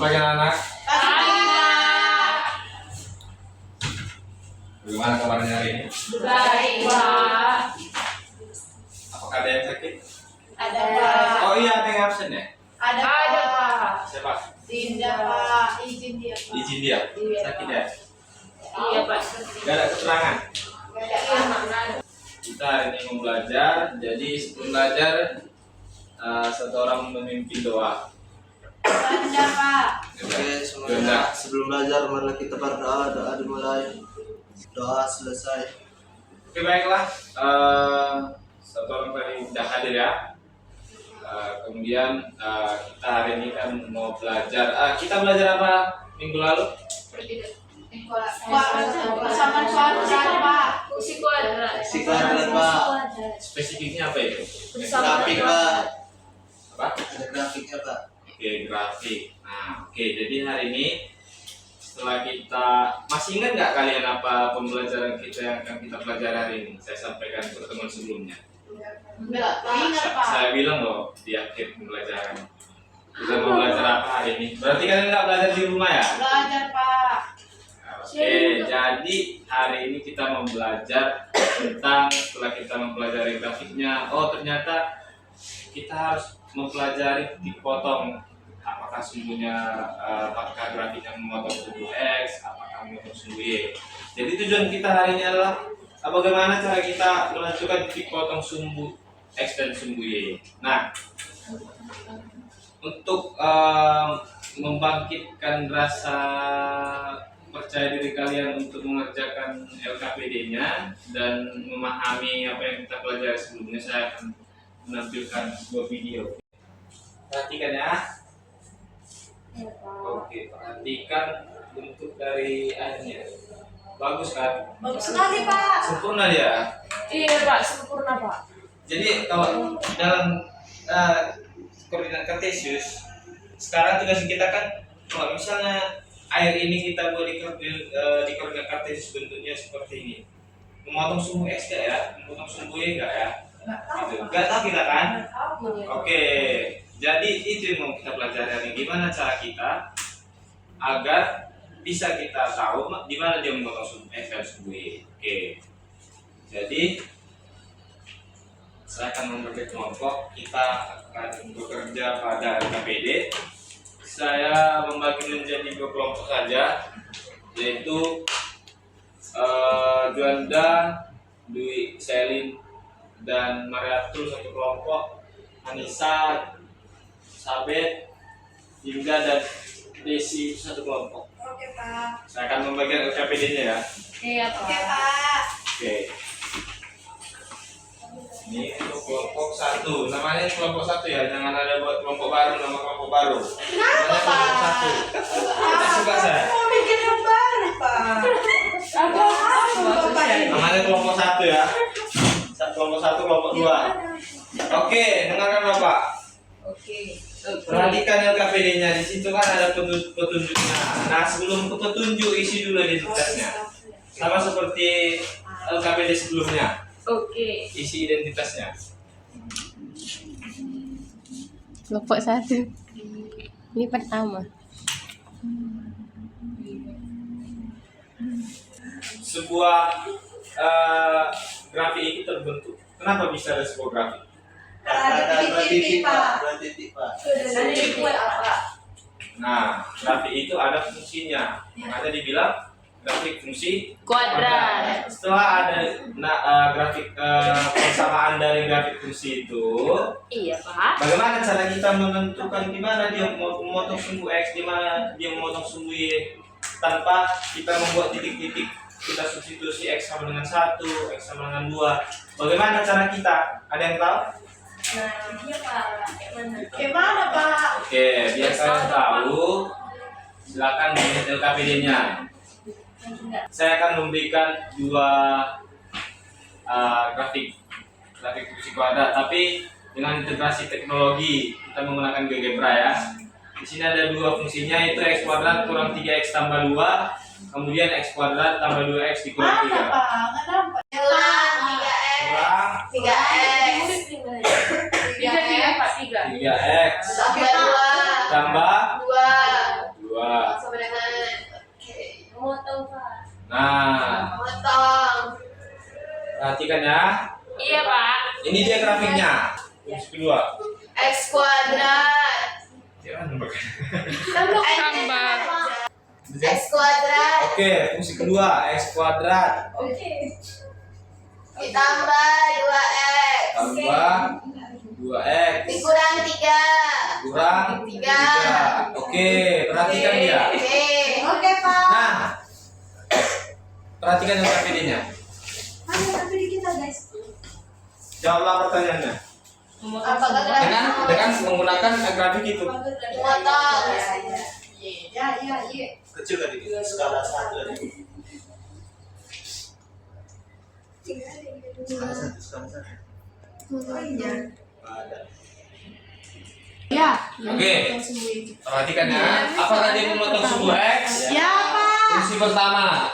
pagi anak. Bagaimana kabarnya hari ini? Baik, Pak. Apakah ada yang sakit? Ada, Pak. Oh iya, ada yang absen ya? Ada, Pak. Siapa? Dinda, Pak. Izin dia, Pak. Izin dia? Iya, Sakit Pak. ya? Iya, Pak. Gak ada keterangan? Gak ada, Pak. Kita hari ini mau belajar. Jadi sebelum belajar, satu orang memimpin doa. Ada, Pak. Oke, semuanya sebelum belajar mari kita berdoa. Doa dimulai. Doa selesai. Oke, baiklah. Satu orang tadi sudah hadir ya. Kemudian kita hari ini kan mau belajar. Kita belajar apa minggu lalu? Bersama kuadrat, Pak. Kursi kuadrat. Si kuadrat, Pak. Spesifiknya apa itu? Grafik, Pak. Apa? Ada grafiknya, Pak. Oke, grafik. Nah, oke. Jadi hari ini setelah kita masih ingat nggak kalian apa pembelajaran kita yang akan kita pelajari hari ini? Saya sampaikan di pertemuan sebelumnya. Enggak, ingat, Pak. Saya bilang loh di akhir pembelajaran. Kita mau belajar apa hari ini? Berarti kalian nggak belajar di rumah ya? Belajar, Pak. Oke, jadi hari ini kita mau belajar tentang setelah kita mempelajari grafiknya. Oh, ternyata kita harus mempelajari titik potong. Apakah sumbunya, apakah grafiknya memotong sumbu X, apakah memotong sumbu Y. Jadi tujuan kita hari ini adalah bagaimana cara kita menentukan titik potong sumbu X dan sumbu Y. Nah, untuk membangkitkan rasa percaya diri kalian untuk mengerjakan LKPD-nya dan memahami apa yang kita pelajari sebelumnya, saya akan menampilkan sebuah video. Perhatikan ya. Oke, perhatikan bentuk dari airnya. Bagus kan? Bagus sekali, Pak. Sempurna ya. Iya, Pak. Sempurna, Pak. Jadi kalau dalam koordinat kartesius, sekarang tugas kita kan kalau misalnya air ini kita buat di koordinat kartesius bentuknya seperti ini. Memotong sumbu X nggak ya? Memotong sumbu Y nggak ya? Nggak tahu kita kan? Oke, jadi itu yang mau kita pelajari hari ini. Gimana cara kita agar bisa kita tahu di mana dia memotong sumbu X dan sumbu Y. Oke, jadi saya akan membagi kelompok. Kita akan bekerja pada LKPD. Saya membagi menjadi 2 kelompok saja, yaitu Juanda, Dwi, Selin, dan Mariatul satu kelompok, Anissa, Sabet, Hingga, dan Desi satu kelompok. Oke, Pak. Saya akan membagikan LKPD-nya ya. Iya, Pak. Oke, Pak. Oke. Ini untuk kelompok 1. Namanya kelompok 1 ya, jangan ada buat kelompok baru, nama kelompok baru. Kenapa, Namanya Pak? kelompok 1. Tidak suka saya. Mau bikin yang baru, Pak. Apa Bapak ini? Namanya kelompok 1 ya. Kelompok 1, kelompok 2. Oke, dengarkan Bapak. Oke. Perhatikan LKPD-nya. Di situ kan ada petunjuknya. Nah, sebelum ke petunjuk, isi dulu identitasnya. Sama seperti LKPD sebelumnya. Oke. Isi identitasnya. Kelompok 1. Ini pertama. Sebuah grafik itu terbentuk. Kenapa bisa ada sebuah grafik? Ada 2 titik, Pak. 2 titik, Pak. Sudah dibuat apa? Nah, grafik itu ada fungsinya. Makanya dibilang grafik fungsi Kuadrat. Setelah ada grafik persamaan dari grafik fungsi itu, Iya, Pak. bagaimana cara kita menentukan di mana dia memotong sumbu X, di mana dia memotong sumbu Y, tanpa kita membuat titik-titik. Kita substitusi X sama dengan 1, X sama dengan 2. Bagaimana cara kita? Ada yang tahu? Nah, iya, Pak. Gimana, Pak? Oke, biar kalian tahu, silakan lihat LKPD-nya. Saya akan memberikan 2 grafik fungsi kuadrat, tapi dengan integrasi teknologi. Kita menggunakan GeoGebra ya. Di sini ada 2 fungsinya, itu X kuadrat kurang 3X tambah 2, kemudian X kuadrat tambah 2X dikurang 3. Mana, Pak? Nggak dapat. Kurang 3X. Kurang 3X. 3, Pak, 3. 3X Tambah 2. tambah 2. Nah, Potong. perhatikan ya. Iya, Pak. Ini dia grafiknya. Fungsi kedua. X kuadrat. Ya, nambah. Tambah. X kuadrat. Oke, fungsi kedua x kuadrat Ditambah 2X. tambah 2x Dikurang 3. kurang 3. Oke, perhatikan dia. Oke, Pak. Nah, perhatikan yang KPD-nya. Ayo, tapi di kita, guys. Jawablah pertanyaannya. Apakah Dengan menggunakan grafik itu. Potong. Ya. Kecil kan ini, skala 1 tadi. Skala 1, skala 1. Ada. Ya. Oke, perhatikan ya. Apakah dia memotong sumbu x? Ya, Pak. Fungsi pertama,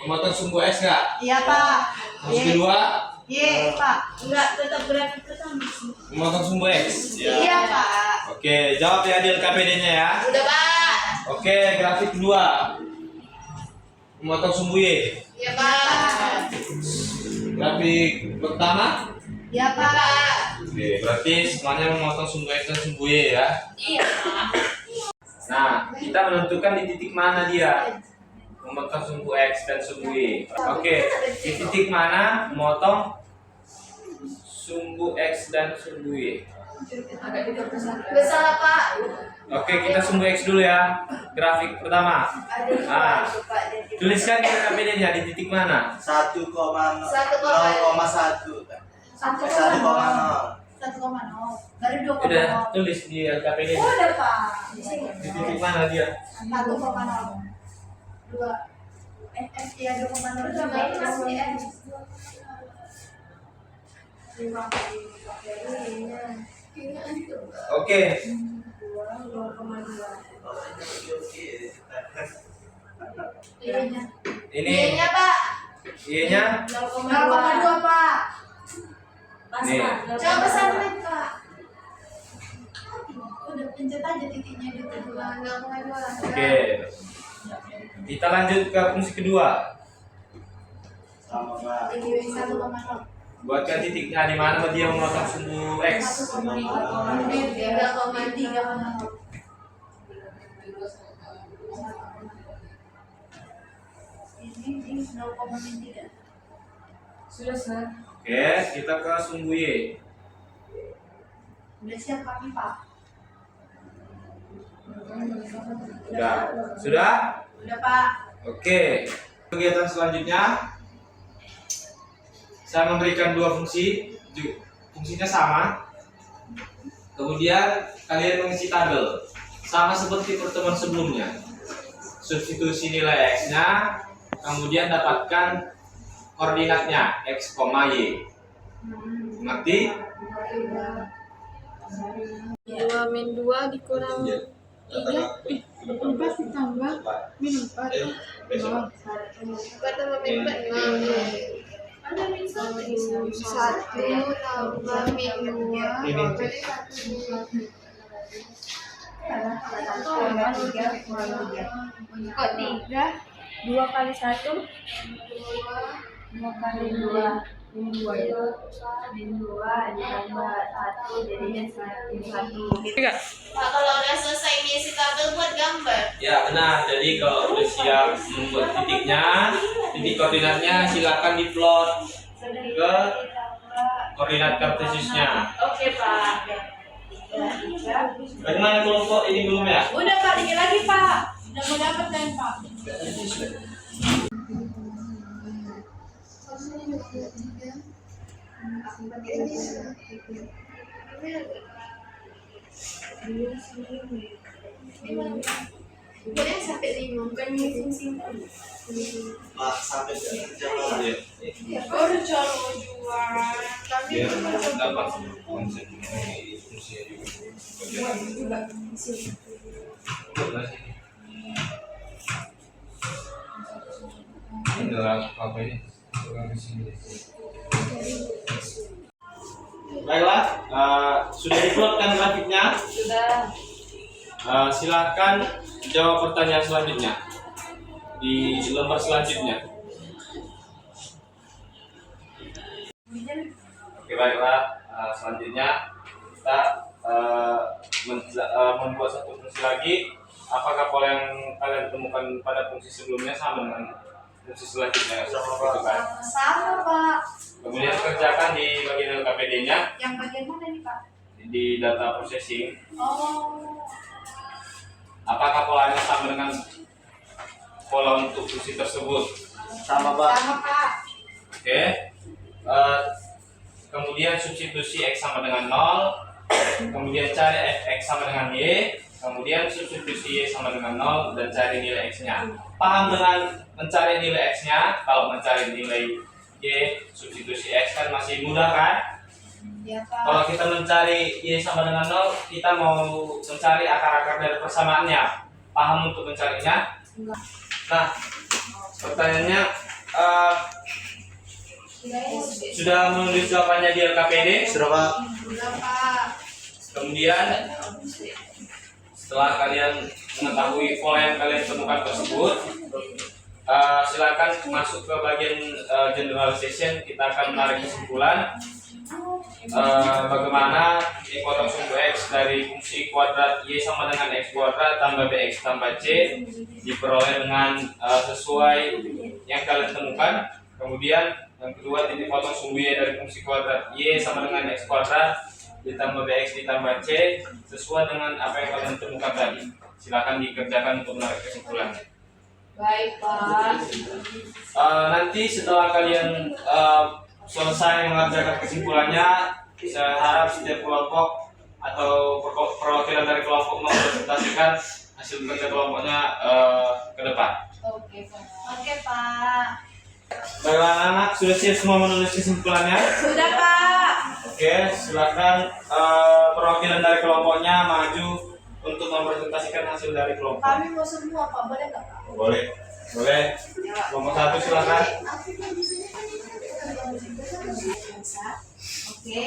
memotong sumbu x nggak? Iya, Pak. Fungsi kedua, Iya, Pak. Enggak, tetap grafik pertama. memotong sumbu x. Iya, Pak. Oke, jawab ya Adil KPD-nya ya. Udah, Pak. Oke, grafik kedua, memotong sumbu y. Iya, Pak. Grafik pertama, Iya, Pak. oke, berarti semuanya memotong sumbu x dan sumbu y ya. Iya, Pak. Nah, kita menentukan di titik mana dia memotong sumbu x dan sumbu y. Oke, di titik mana memotong sumbu x dan sumbu y. Besar, Pak. Oke, kita sumbu x dulu ya. Grafik pertama. Nah, tuliskan KPD-nya di titik mana. 1,0,1. 1,0. Dari 2,0. Udah tulis di LKPD. Udah, Pak. Di titik mana dia? 1,0. 2. X ya 2,0. Udah, masih X. Oke, Iya-nya. ini Iya-nya, Pak. y-nya 0,2, Pak. nih. Coba pesan Pak. Udah pencet aja titiknya di kedua 0,2. Oke. Kita lanjut ke fungsi kedua. Sama Pak. Ini 1,0. Buatkan titiknya di mana dia memotong sumbu x. 3,3. Ini 0,3. Sudah, Sir. Oke, kita ke sumbu y. Udah siap kami, Pak. Sudah. Sudah? Udah, Pak. Oke. Kegiatan selanjutnya saya memberikan dua fungsi, fungsinya sama. Kemudian kalian mengisi tabel sama seperti pertemuan sebelumnya. Substitusi nilai x-nya, kemudian dapatkan koordinatnya x, y. Mengerti? 2 min 2 dikurang 3. 4 ditambah min 4. 4 tambah min 4. Ada min 1 tambah min 2. Ini. Kok 3? 2 kali 1? 2 kali 2. Min 2 ya? Min 2 ditambah 1 jadinya 1. Tiga. Pak, kalau udah selesai ngisi tabel buat gambar. Ya benar. Jadi kalau udah siap membuat titiknya, titik koordinatnya silakan diplot ke koordinat kartesiusnya. Oke, Pak. Bagaimana kelompok ini belum ya? Udah, Pak, dikit lagi, Pak. Udah mau dapat kan, Pak? Boleh sampai 5, bukan singkat. Pak, sampai kerja Pak. Baru calo jual. Kami Ya, cuma dapat konsep ini fungsinya juga. Ini adalah apa ini? Baiklah, sudah diplot kan grafiknya? Sudah. Silakan jawab pertanyaan selanjutnya di lembar selanjutnya. baiklah, selanjutnya kita membuat satu fungsi lagi. Apakah pola yang kalian temukan pada fungsi sebelumnya sama dengan fungsi selanjutnya? Gitu kan? Sama Pak. Kemudian kerjakan di bagian LKPD-nya Yang bagian mana nih Pak? di data processing. Oh. Apakah polanya sama dengan pola untuk fungsi tersebut? Sama Pak. Sama Pak. Oke. Kemudian substitusi X sama dengan 0. Kemudian cari X sama dengan Y. Kemudian substitusi Y sama dengan 0 dan cari nilai X-nya. Paham dengan mencari nilai X-nya? Kalau mencari nilai Y, substitusi X kan masih mudah kan? Ya Pak. Kalau kita mencari Y sama dengan 0, kita mau mencari akar-akar dari persamaannya. Paham untuk mencarinya? Enggak. Nah, pertanyaannya, sudah menulis jawabannya di LKPD? Sudah Pak. Sudah Pak. Kemudian setelah kalian mengetahui pola yang kalian temukan tersebut, silakan masuk ke bagian generalization. Kita akan menarik kesimpulan bagaimana y potong sumbu x dari fungsi kuadrat y sama dengan x kuadrat tambah bx tambah c diperoleh dengan sesuai yang kalian temukan. Kemudian yang kedua, titik potong sumbu y dari fungsi kuadrat y sama dengan x kuadrat ditambah bx ditambah c sesuai dengan apa yang kalian temukan tadi. Silakan dikerjakan untuk menarik kesimpulannya. Baik Pak. Nanti setelah kalian selesai mengerjakan kesimpulannya, saya harap setiap kelompok atau perwakilan dari kelompok mempresentasikan hasil kerja kelompoknya ke depan. Oke Pak. Oke Pak. Baiklah anak-anak, sudah siap semua menulis kesimpulannya? Sudah Pak. Oke, silakan perwakilan dari kelompoknya maju untuk mempresentasikan hasil dari kelompok. Kami mau semua Pak, boleh nggak Pak? Boleh, boleh. Kelompok satu silakan. Oke,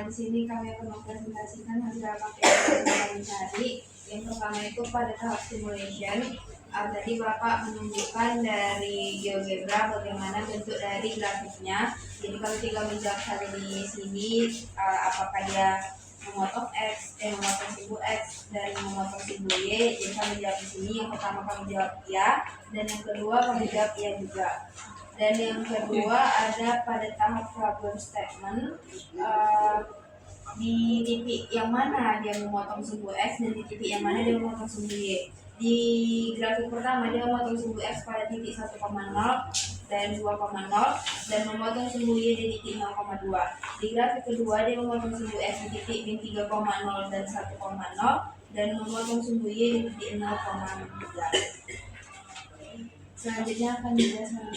di sini kami akan mempresentasikan hasil apa yang kami cari. Yang pertama itu pada tahap simulation. Tadi Bapak menunjukkan dari GeoGebra bagaimana bentuk dari grafiknya. Jadi kalau tinggal menjawab hal di sini, apakah dia memotong memotong sumbu X dan memotong sumbu Y. Jadi kami jawab di sini. Yang pertama kami jawab iya, dan yang kedua kami jawab iya juga. Dan yang kedua ada pada tahap problem statement, di titik yang mana dia memotong sumbu X dan di titik yang mana dia memotong sumbu Y. Di grafik pertama dia memotong sumbu X pada titik 1,0 dan 2,0 dan memotong sumbu Y di titik 0,2. Di grafik kedua dia memotong sumbu X di titik min 3,0 dan 1,0 dan memotong sumbu Y di titik 0,3. Selanjutnya akan dijelaskan.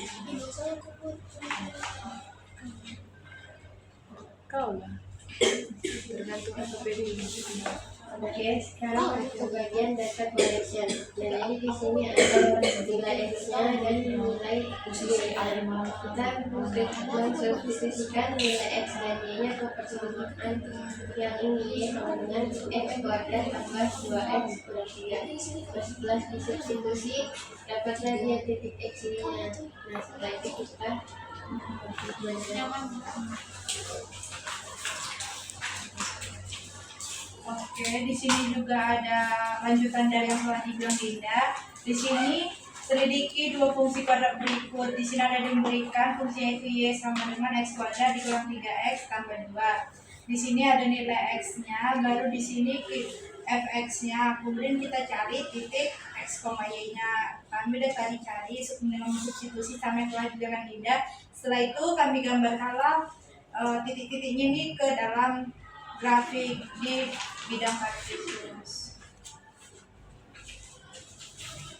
Kau lah. Tergantung LKPD. Oke, sekarang masuk ke bagian data collection. Dan ini di sini ada nilai X-nya dan nilai Y-nya. Kita mensubstitusikan nilai X dan Y-nya ke persamaan yang ini Y sama dengan X kuadrat tambah 2X kurang 3. Setelah disubstitusi, dapatlah dia titik X-nya. Nah, setelah itu kita Oke, di sini juga ada lanjutan dari yang telah dibilang Dinda. Di sini selidiki dua fungsi kuadrat berikut. Di sini ada diberikan fungsi yaitu y sama dengan x kuadrat dikurangi 3x tambah 2. Di sini ada nilai x-nya, baru di sini fx-nya. Kemudian kita cari titik x, y-nya. Kami udah tadi cari dengan substitusi sama yang telah dibilang Dinda. Setelah itu kami gambarkanlah titik-titiknya ini ke dalam grafik di bidang Kartesius.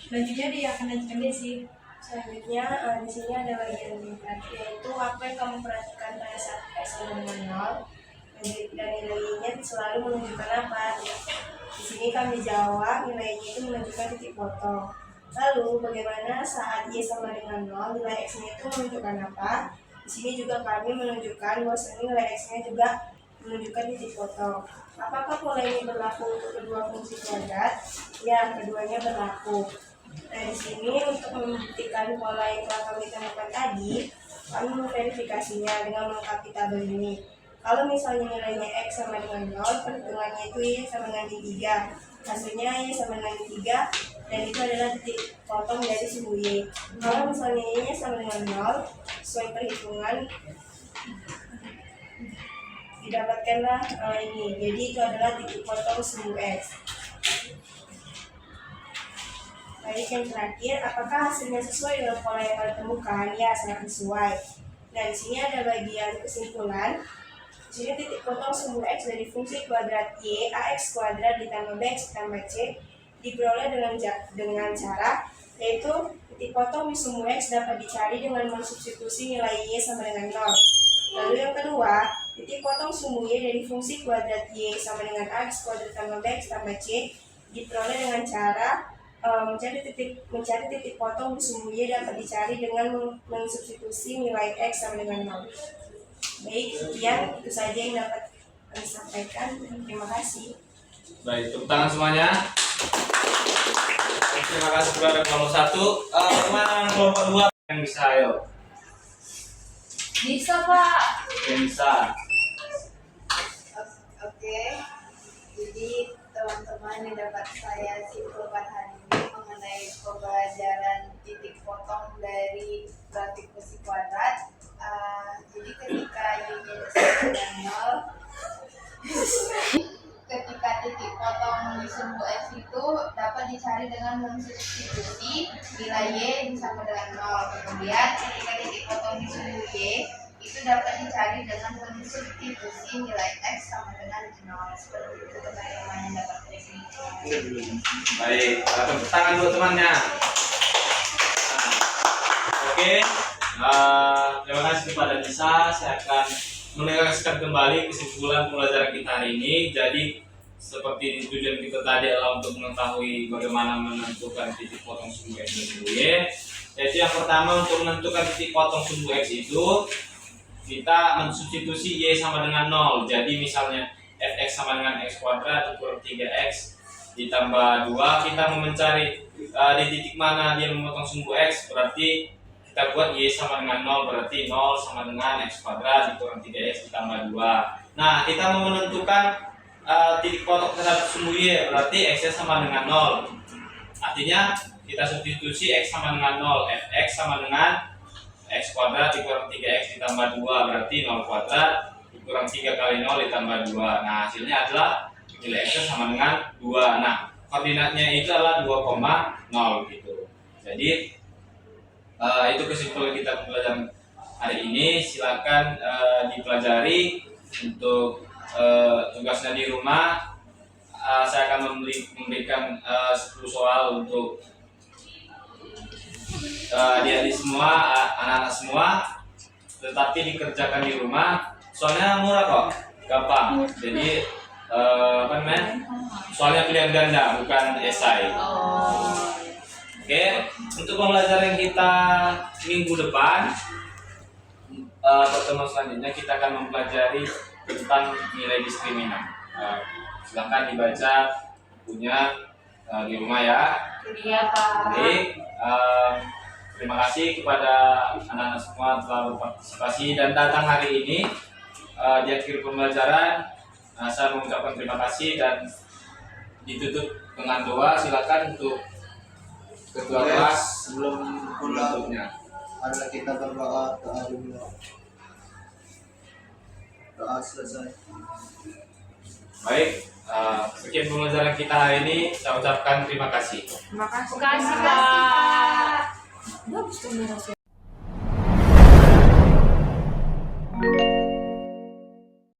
Selanjutnya dia akan lanjutkan Desi. selanjutnya di sini ada bagian yaitu apa yang kamu perhatikan pada saat X sama dengan 0 dan nilainya selalu menunjukkan apa. Di sini kami jawab nilainya itu menunjukkan titik potong. Lalu bagaimana saat Y sama dengan 0 nilai X-nya itu menunjukkan apa? Di sini juga kami menunjukkan bahwa nilai X-nya juga menunjukkan titik potong. Apakah pola ini berlaku untuk kedua fungsi kuadrat? Ya, keduanya berlaku. Nah, di sini untuk membuktikan pola yang telah kami temukan tadi, kami memverifikasinya dengan melengkapi tabel ini. Kalau misalnya nilainya X sama dengan 0, perhitungannya itu Y sama dengan Y3. Hasilnya Y sama dengan Y3, dan itu adalah titik potong dari sumbu Y. Kalau misalnya Y-nya sama dengan 0, sesuai perhitungan, didapatkanlah ini. Jadi itu adalah titik potong sumbu X. Baik, yang terakhir, apakah hasilnya sesuai dengan pola yang kita temukan? Ya, sangat sesuai. Nah, di sini ada bagian kesimpulan. Di sini titik potong sumbu X dari fungsi kuadrat Y, AX kuadrat ditambah BX ditambah C diperoleh dengan cara, yaitu titik potong di sumbu X dapat dicari dengan mensubstitusi nilai Y sama dengan 0. Lalu yang kedua, titik potong sumbu Y dari fungsi kuadrat Y sama dengan AX kuadrat ditambah BX ditambah C diperoleh dengan cara mencari titik potong di sumbu Y dapat dicari dengan mensubstitusi nilai X sama dengan 0. Baik, sekian itu saja yang dapat kami sampaikan. Terima kasih. Baik, tepuk tangan semuanya. Terima kasih kepada kelompok 1. Kemana kelompok 2 yang bisa, ayo? Bisa, Pak. Yang bisa. Oke, jadi teman-teman yang dapat saya simpulkan hari ini mengenai pembelajaran titik potong dari grafik kursi kuadrat. Jadi ketika Y-nya sama dengan 0, ketika titik potong di sumbu X itu dapat dicari dengan mensubstitusi nilai Y sama dengan 0. Kemudian ketika titik potong di sumbu Y itu dapat dicari dengan mensubstitusi nilai X sama dengan 0. Seperti itu teman-teman yang dapat saya simpulkan. Baik, tepuk tangan buat temannya. Oke, terima kasih kepada Nisa. Saya akan menegaskan kembali kesimpulan pembelajaran kita hari ini. Jadi seperti tujuan kita tadi adalah untuk mengetahui bagaimana menentukan titik potong sumbu X dan sumbu Y. Yaitu yang pertama, untuk menentukan titik potong sumbu X itu kita mensubstitusi Y sama dengan 0. Jadi misalnya Fx sama dengan X kuadrat dikurang 3X ditambah 2. Kita mau mencari di titik mana dia memotong sumbu X, berarti kita buat Y sama dengan 0, berarti 0 sama dengan X kuadrat dikurang 3X ditambah 2. Nah, kita mau menentukan titik potong terhadap sumbu Y, berarti X sama dengan 0. Artinya kita substitusi X sama dengan 0, Fx sama dengan X kuadrat dikurang 3X ditambah 2, berarti 0 kuadrat dikurang 3 kali 0 ditambah 2. Nah, hasilnya adalah nilai X sama dengan 2. Nah, koordinatnya itu adalah 2,0 gitu. Jadi itu kesimpulan kita pembelajaran hari ini. Silakan dipelajari untuk tugasnya di rumah. Saya akan memberikan 10 soal untuk adik-adik semua, anak-anak semua, tetapi dikerjakan di rumah. Soalnya murah kok, gampang. Jadi soalnya pilihan ganda, bukan esai. Oke, untuk pembelajaran kita minggu depan, pertemuan selanjutnya kita akan mempelajari tentang nilai diskriminan. Silahkan dibaca bukunya di rumah ya. Iya, Pak. Jadi, terima kasih kepada anak-anak semua telah berpartisipasi dan datang hari ini. Di akhir pembelajaran, saya mengucapkan terima kasih dan ditutup dengan doa. Silakan untuk ketua kelas sebelum pulang menutupnya. adalah kita berdoa dulu. Doa selesai. Baik, sekian pembelajaran kita hari ini. Saya ucapkan terima kasih. Terima kasih, Pak. Bagus tuh.